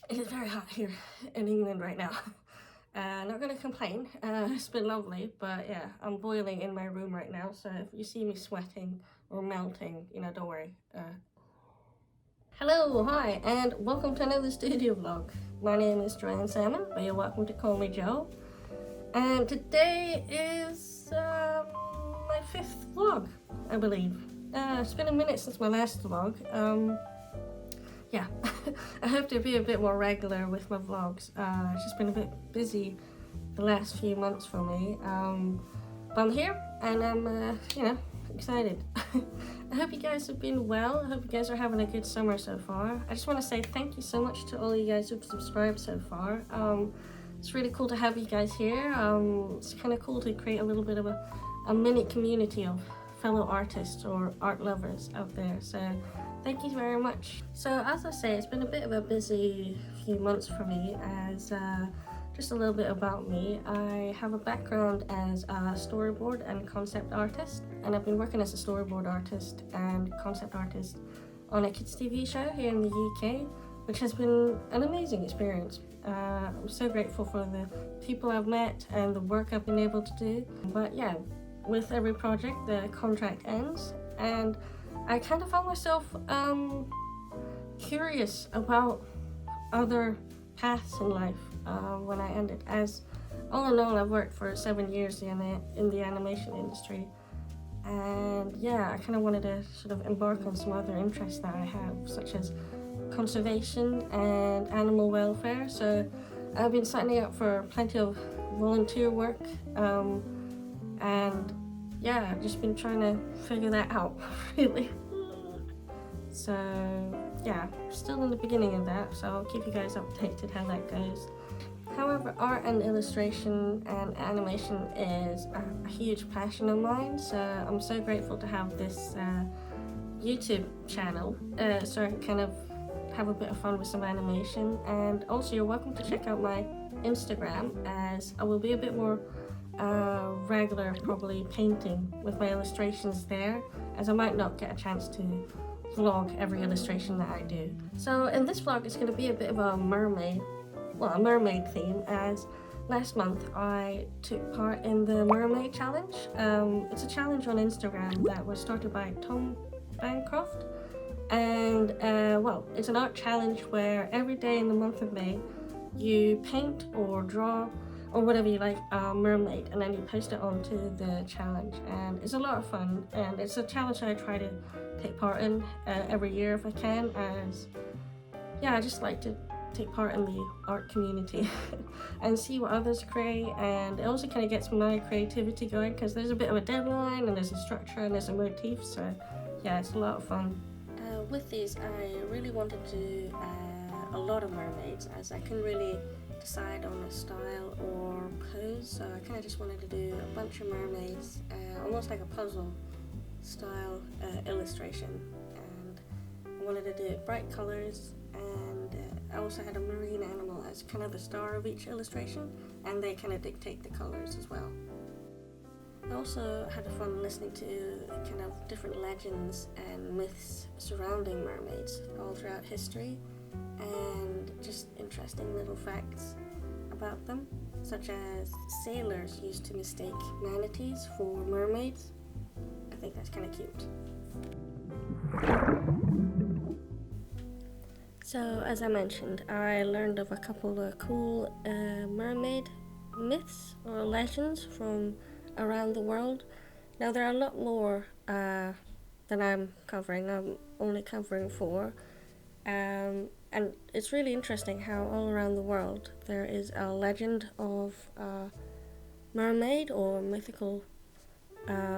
It is very hot here in England right now. Not gonna complain, it's been lovely, but yeah, I'm boiling in my room right now, so if you see me sweating or melting, don't worry. Hello, hi, and welcome to another studio vlog. My name is Joanne Salmon, but you're welcome to call me Joe. And today is my 5th vlog, I believe. It's been a minute since my last vlog. Yeah, I have to be a bit more regular with my vlogs. It's just been a bit busy the last few months for me. But I'm here and I'm, excited. I hope you guys have been well. I hope you guys are having a good summer so far. I just want to say thank you so much to all you guys who've subscribed so far. It's really cool to have you guys here. It's kind of cool to create a little bit of a mini community of fellow artists or art lovers out there. So thank you very much. So as I say, it's been a bit of a busy few months for me as just a little bit about me. I have a background as a storyboard and concept artist, and I've been working as a storyboard artist and concept artist on a kids TV show here in the UK, which has been an amazing experience. I'm so grateful for the people I've met and the work I've been able to do. But yeah, with every project the contract ends, and I kind of found myself curious about other paths in life when I ended. As all in all, I've worked for 7 years in the animation industry, and yeah, I kind of wanted to sort of embark on some other interests that I have, such as conservation and animal welfare. So I've been signing up for plenty of volunteer work, and yeah, I've just been trying to figure that out really. So yeah, still in the beginning of that, so I'll keep you guys updated how that goes. However, art and illustration and animation is a huge passion of mine, so I'm so grateful to have this YouTube channel so I can kind of have a bit of fun with some animation. And also, you're welcome to check out my Instagram, as I will be a bit more regular, probably painting with my illustrations there, as I might not get a chance to vlog every illustration that I do. So in this vlog, it's going to be a bit of a mermaid theme, as last month I took part in the Mermaid Challenge. It's a challenge on Instagram that was started by Tom Bancroft, and well, it's an art challenge where every day in the month of May you paint or draw or whatever you like a mermaid, and then you post it onto the challenge, and it's a lot of fun, and it's a challenge I try to take part in every year if I can, as yeah, I just like to take part in the art community and see what others create, and it also kind of gets my creativity going because there's a bit of a deadline and there's a structure and there's a motif, so yeah, it's a lot of fun. With these, I really wanted to do a lot of mermaids, as I couldn't really decide on a style or pose, so I kind of just wanted to do a bunch of mermaids, almost like a puzzle style illustration, and I wanted to do bright colors, and I also had a marine animal as kind of the star of each illustration, and they kind of dictate the colors as well. I also had fun listening to kind of different legends and myths surrounding mermaids all throughout history, and just interesting little facts about them, such as sailors used to mistake manatees for mermaids. I think that's kind of cute. So as I mentioned, I learned of a couple of cool mermaid myths or legends from around the world. Now there are a lot more than I'm covering. I'm only covering 4, and it's really interesting how all around the world there is a legend of a mermaid or mythical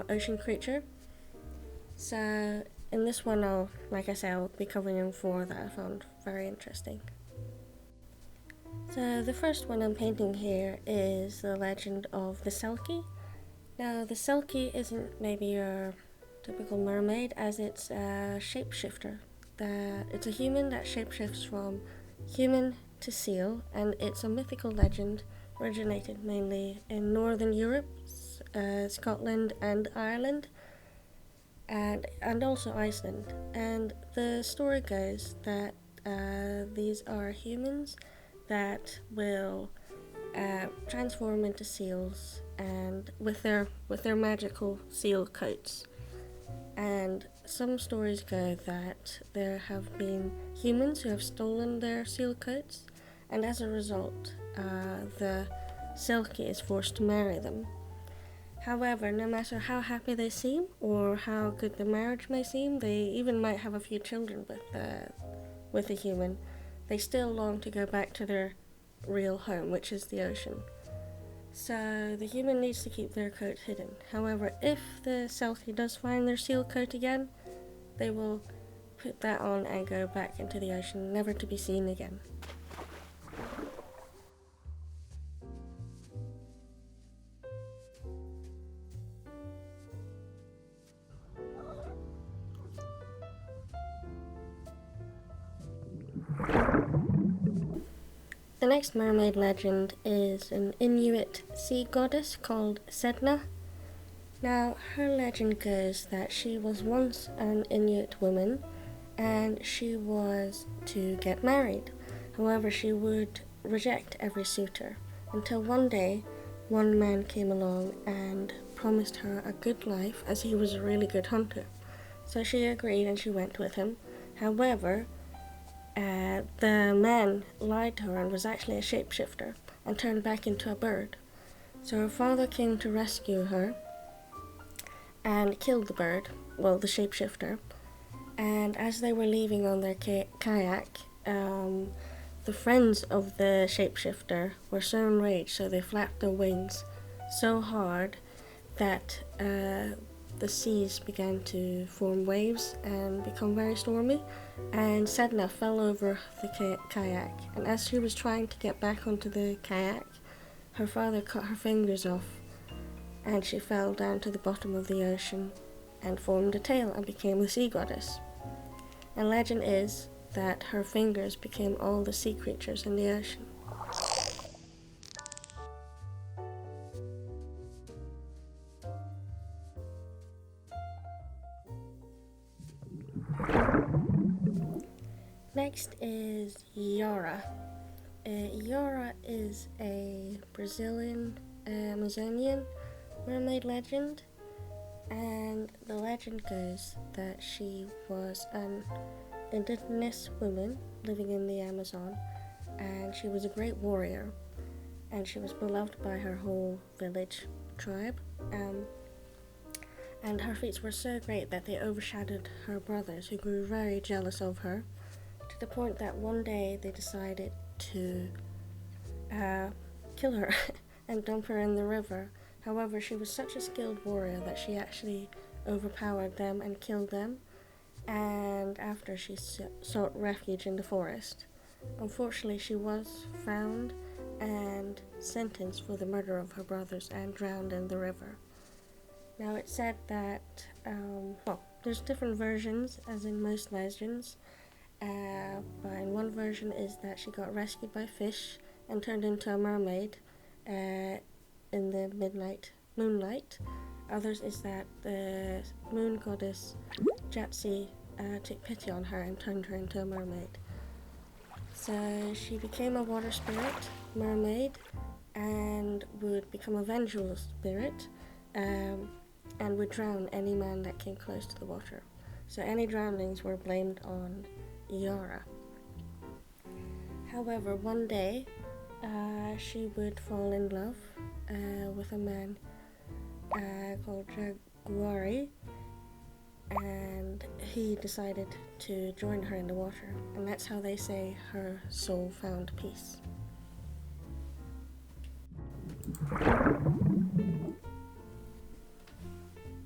ocean creature. So in this one, I'll be covering 4 that I found very interesting. So the first one I'm painting here is the legend of the Selki. Now, the Selki isn't maybe your typical mermaid, as it's a shapeshifter. It's a human that shapeshifts from human to seal, and it's a mythical legend originated mainly in Northern Europe, Scotland and Ireland, and also Iceland. And the story goes that These are humans that will transform into seals, and with their magical seal coats. And some stories go that there have been humans who have stolen their seal coats, and as a result, the Selki is forced to marry them. However, no matter how happy they seem or how good the marriage may seem, they even might have a few children with a human, they still long to go back to their real home, which is the ocean. So the human needs to keep their coat hidden. However, if the Selkie does find their seal coat again, they will put that on and go back into the ocean, never to be seen again. The next mermaid legend is an Inuit sea goddess called Senna. Now, her legend goes that she was once an Inuit woman and she was to get married. However, she would reject every suitor until one day one man came along and promised her a good life as he was a really good hunter. So she agreed and she went with him. However, the man lied to her and was actually a shapeshifter and turned back into a bird. So her father came to rescue her and killed the bird, well, the shapeshifter. And as they were leaving on their kayak, the friends of the shapeshifter were so enraged, so they flapped their wings so hard that the seas began to form waves and become very stormy, and Sedna fell over the kayak, and as she was trying to get back onto the kayak, her father cut her fingers off, and she fell down to the bottom of the ocean and formed a tail and became the sea goddess. And legend is that her fingers became all the sea creatures in the ocean. Next is Yara. Yara is a Brazilian Amazonian mermaid legend, and the legend goes that she was an indigenous woman living in the Amazon, and she was a great warrior, and she was beloved by her whole village tribe, and her feats were so great that they overshadowed her brothers, who grew very jealous of her, to the point that one day they decided to kill her and dump her in the river. However, she was such a skilled warrior that she actually overpowered them and killed them, and after she sought refuge in the forest. Unfortunately, she was found and sentenced for the murder of her brothers and drowned in the river. Now, it's said that, there's different versions, as in most legends, but in one version is that she got rescued by fish and turned into a mermaid in the moonlight. Others is that the moon goddess Jatsi took pity on her and turned her into a mermaid. So she became a water spirit, mermaid, and would become a vengeful spirit, and would drown any man that came close to the water. So any drownings were blamed on Yara. However, one day she would fall in love with a man called Jaguari, and he decided to join her in the water, and that's how they say her soul found peace.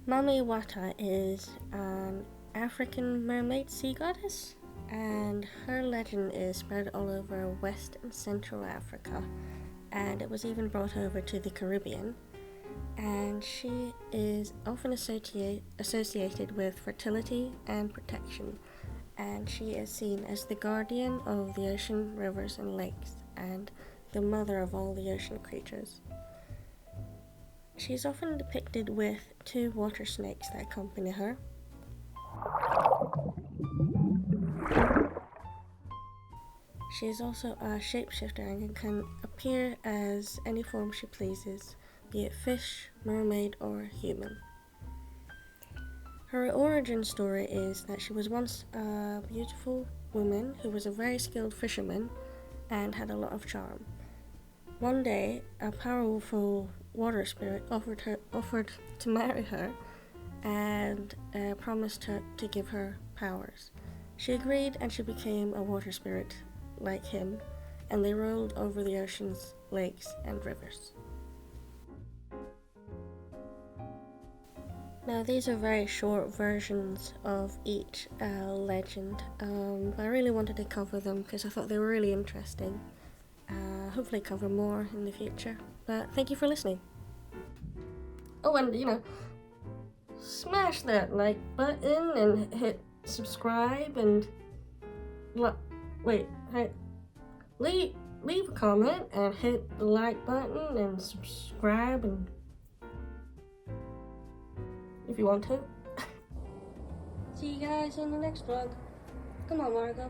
Mami Wata is an African mermaid sea goddess, and her legend is spread all over West and Central Africa, and it was even brought over to the Caribbean. And she is often associated with fertility and protection, and she is seen as the guardian of the ocean, rivers, and lakes, and the mother of all the ocean creatures. She's often depicted with 2 water snakes that accompany her. She is also a shapeshifter and can appear as any form she pleases, be it fish, mermaid, or human. Her origin story is that she was once a beautiful woman who was a very skilled fisherman and had a lot of charm. One day, a powerful water spirit offered to marry her and promised her to give her powers. She agreed and she became a water spirit like him, and they rolled over the oceans, lakes, and rivers. Now, these are very short versions of each legend. I really wanted to cover them because I thought they were really interesting. Hopefully cover more in the future. But thank you for listening. Oh, and smash that like button and hit subscribe and leave a comment and hit the like button and subscribe and if you want to. See you guys in the next vlog. Come on, Margot.